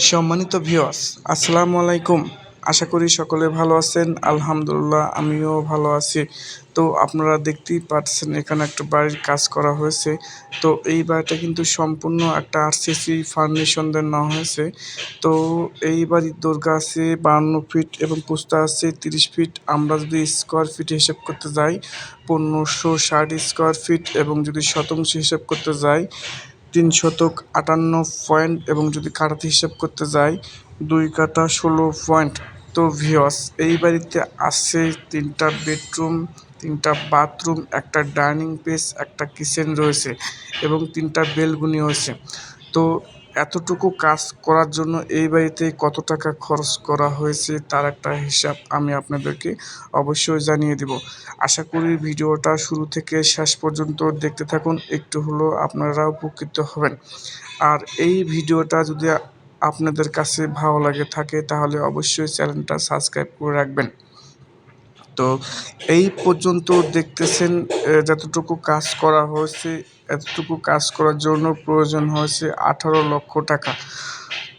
সম্মানিত ভিউয়ার্স, আসসালামু আলাইকুম। আশা করি সকলে ভালো আছেন। আলহামদুলিল্লাহ আমিও ভালো আছি। তো আপনারা দেখতেই পাচ্ছেন এখানে একটা বাড়ির কাজ করা হয়েছে। তো এই বাড়িটা কিন্তু সম্পূর্ণ একটা আরসিসি ফাউন্ডেশন দিয়ে নেওয়া হয়েছে। তো এই বাড়ির দৈর্ঘ্য আছে 52 ফিট এবং প্রস্থ আছে 30 ফিট। আমরা যদি স্কোয়ার ফিট হিসাব করতে যাই 1560 স্কোয়ার ফিট এবং যদি শতাংশ হিসাব করতে যাই 358 পয়েন্ট এবং যদি কাঠাতে হিসাব করতে যাই 2 কাঠা 16 পয়েন্ট। তো ভিউয়ার্স, এই বাড়িতে আছে 3টা বেডরুম, 3টা বাথরুম, একটা ডাইনিং স্পেস, একটা কিচেন রয়েছে এবং 3টা বেলকনি হয়েছে। তো এতটুকু কাজ করার জন্য এই বাড়িতে কত টাকা খরচ করা হয়েছে তার একটা হিসাব আমি আপনাদেরকে অবশ্যই জানিয়ে দেব। আশা করি ভিডিওটা শুরু থেকে শেষ পর্যন্ত দেখতে থাকুন, একটু হলেও আপনারা উপকৃত হবেন। আর এই ভিডিওটা যদি আপনাদের কাছে ভালো লাগে থাকে তাহলে অবশ্যই চ্যানেলটা সাবস্ক্রাইব করে রাখবেন। তো এই পর্যন্ত দেখতেছেন যতটুকু কাজ করা হয়েছে, এতটুকু কাজ করার জন্য প্রয়োজন হয়েছে 18 লক্ষ টাকা।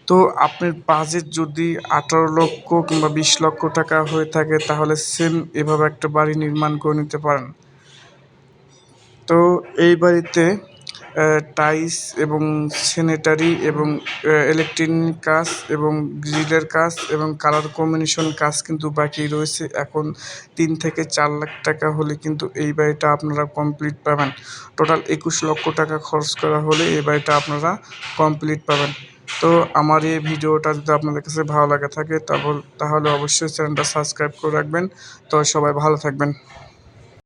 তো আপনার বাজেট যদি 18 লক্ষ কিংবা 20 লক্ষ টাকা হয়ে থাকে তাহলে সেম এভাবে একটা বাড়ি নির্মাণ করে নিতে পারেন। তো এই বাড়িতে টাইলস এবং স্যানিটারি এবং ইলেকট্রনিক কাজ এবং গ্রিলের কাজ এবং কালার কম্বিনেশন কাজ কিন্তু বাকি রয়েছে। এখন 3 থেকে 4 লাখ টাকা হলে কিন্তু এই বাড়িটা আপনারা কমপ্লিট পাবেন। টোটাল 21 লক্ষ টাকা খরচ করা হলে এই বাড়িটা আপনারা কমপ্লিট পাবেন। তো আমার এই ভিডিওটা যদি আপনাদের কাছে ভালো লাগে থাকে তাহলে অবশ্যই চ্যানেলটা সাবস্ক্রাইব করে রাখবেন। তো সবাই ভালো থাকবেন।